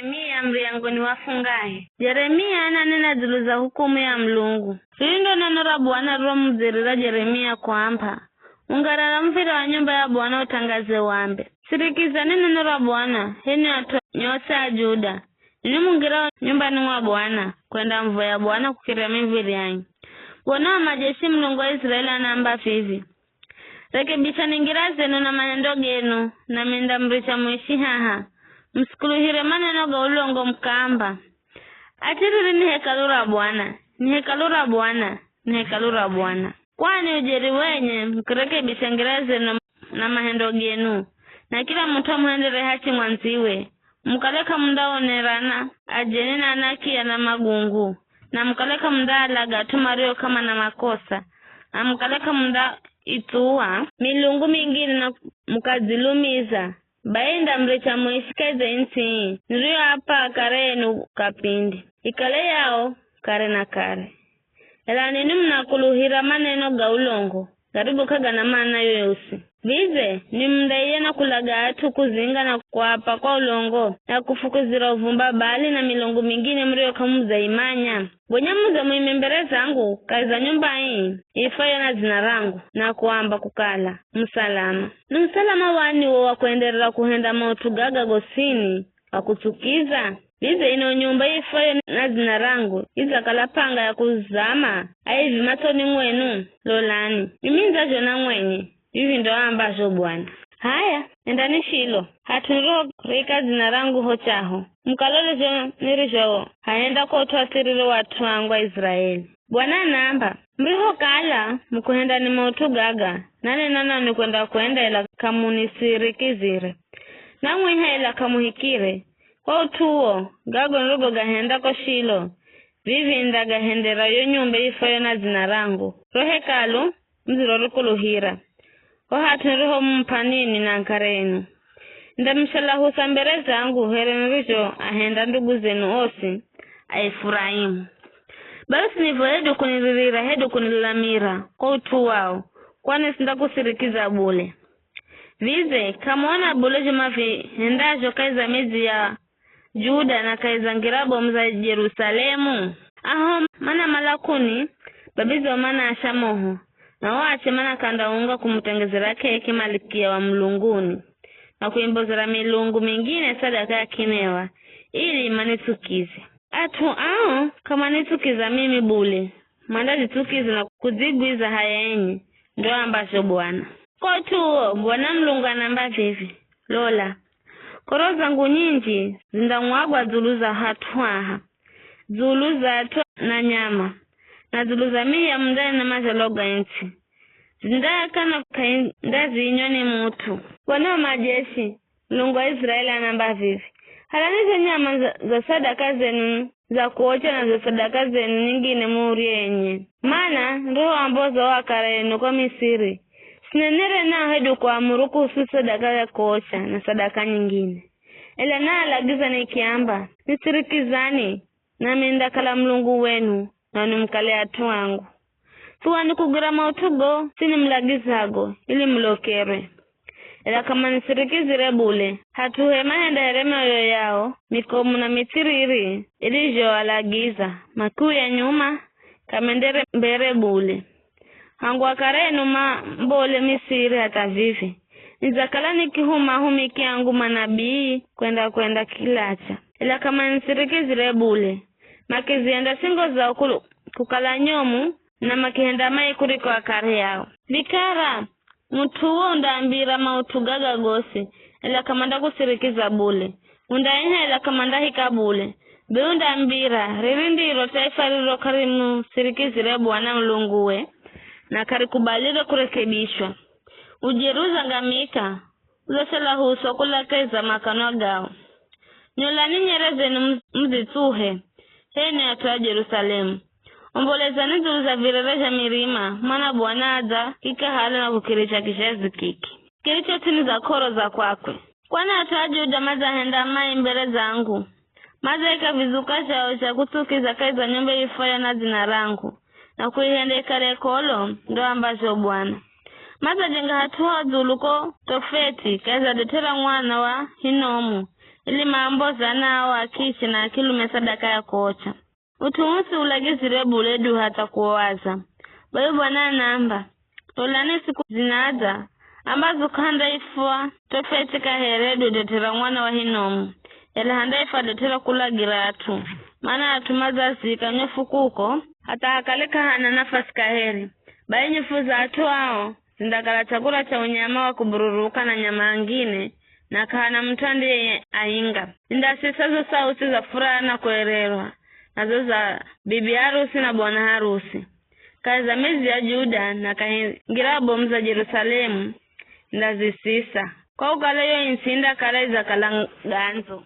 Jeremia mriangoni wafungaye. Jeremia ananena zulu za hukumu ya Mlungu. Rindo neno la Bwana romzirira Jeremia kwamba ungarara mvira wa nyumba ya Bwana utangaze wambe. Sirikizani neno la Bwana heni watu nyose ya Juda. Nini mungira nyumba ni wa Bwana kwenda mvua ya Bwana kukira miviri yanyi. Bwana wa majeshi Mlungu wa Israeli anamba fivi. Rekebisha ningira zenu na manendo genu na menda mricha mwishi haha. Msikuluhire maneno ga ulongo mkamba. Atiriri ni hekalu la Bwana. Ni hekalu la Bwana. Ni hekalu la Bwana. Kwani ujeri wenye mkirekebisha ngira zenu na mahendo genu. Na kila mtu muhendere hachi mwanziwe. Mkaleka munda onerana ajeni na anakia na magungu. Na mkaleka munda alaga tumario kama na makosa. Na mkaleka munda ituwa milungu mingine na mkazilumiza. Bainda mrecha mwishikaize inti. Nrio hapa karenu kapindi. Ikale yao kare na kare. Ela nini mnakuluhira maneno ga ulongo. Garibu kaga na maana yoyosi. Vize ni mdaiye na kulaga atu kuzinga na kuapa kwa ulongo. Na kufukuzira uvumba bali na milungu mingine mrio kamuza imanya. Bonya muza muimembere zangu kaiza nyumba hii. Ifaya na zina rangu na kuamba kukala. Msalama. Ni msalama wani wa kuenderera kuhenda mautugaga gosini. Wakutukiza. Vize ino nyumba ifaya na zina rangu. Iza kalapanga ya kuzama. Aivi matoni mwenu. Lolani. Niminza jona mwenye. Hivi ndo ambazo Bwana. Haya, endani Shilo. Hatunro rika zina rangu hochaho. Mkalole jo nirijo. Haenda kwa utuasirilo watu wangu wa Israeli. Bwana namba. Mriho kala mkuhenda ni mautu gaga. Nane nana ni kwenda ila kamunisirikizire. Na mwiha ila kamuhikire. Kwa utuo, gago nrugo gahenda kwa Shilo. Vivi nda gahendera yo nyumba ifayo na zina rangu. Rohe kalu, mzirorukuluhira. Wahatunriho mpanini na nkarenu. Ndamshala husambere zangu herenrijo ahenda ndugu zenu osi. Aifurahimu. Basi nivo hedu kuniririra hedu kunilamira. Kwa utu wao. Kwani sinda kusirikiza bule. Vize, kamuona bule jumafi hendajo kaiza mezi ya Juda na kaiza ngirabo mza Jerusalemu. Aho mana malakuni. Babizo mana ashamoho. Na waache mana kandaunga kumutengezera keki malikia wa mlunguni. Na kuimbozera milungu mingine sadaka ya kinewa. Ili manitukize. Atu kama nitukiza mimi bule. Mandazi tukizi na kuzigwiza haya enyi. Ndo ambacho Bwana. Kwa tuo Bwana Mlungu anamba vivi. Lola. Koro zangu nyingi zindamwagwa zuluza hatuaha. Zuluza hatu na nyama. Na zuluza miya mndani na majaloga inti. Zindaka na kaindazi inyoni mutu. Bwana wa majeshi, Mlungu wa Israeli anamba vivi. Halanizo nyama za sadaka zenu za kuocha na za sadaka zenu nyingine muri enye. Mana roho ambozo wakarenu kwa Misiri. Sinenere na hedu kwa amuruku usu sadaka ya kuocha na sadaka nyingine. Ela na alagiza ni kiamba. Nisirikizani na mindakala Mlungu wenu na nimkale atu wangu. Tuwa ni kugira mautugo sini mlagizago ili mlokere. Ela kama nisirikizire bule. Hatuhe mahenda yereme oyo yao. Mikomu na mitiriri. Ili jo alagiza. Makuu ya nyuma. Kamendere mbere bule. Hangu wakarenu mbole Misiri hata vivi. Nizakala nikihuma humiki yangu manabii. Kwenda kilacha. Ela kama nisirikizire bule. Makizienda singo za kukala nyomu. Na makihenda mai kuriko wakare yao. Vikara. Mutuwo undambira mautugaga gosi. Ela kamanda kusirikiza bule. Undainha ela kamanda hika bule. Be undambira. Ririndiro taifa riro karimu sirikizire Bwana Mlunguwe. Na karikubalire kurekebishwa. Ujeruza ngamika. Ulosela huso kula keza makano gao. Nyolani nyereze mzituhe. Hene atuwa Jerusalemu. Ombolezani zuluza virereja mirima. Mana Bwana aza kika hala na kukiricha kishazi kiki. Kiricho tini za koro za kwakwe. Kwana atuwa Juda maza henda mai mbele zangu. Maza ika vizuka chao cha kutukiza kaiza nyumba ifaya na zina rangu. Na kuihende kare kolo ndo ambacho Bwana. Maza jenga hatua zuluko tofeti kaiza detera mwana wa Hinomu. ili mambo zanao akichi na akilume sadaka ya kocha. Utumusi ulagizire buledu hata kuwaza. Bayo bwana namba. Tolane siku zinaza. Ambazo kanda ifua. Tofetika heredu detera mwana wa hinomu. Yala handa ifa detera kula giratu. Mana atumaza sika nyofukuko. Hata hakaleka hana nafasi kaheri. Bayo nyofuza atu hao. Zindakala chakula cha unyama wa kubururuka na nyama angine. Na kahana mtandi ainga. Indasisazo sauti za furaha na kuererwa. Nazo za bibi harusi na bwana harusi. Kaza mezi ya Juda na kahingira bomu za Jerusalemu ndazisisa. Kwa ukaleyo insinda kala za kalanganzo.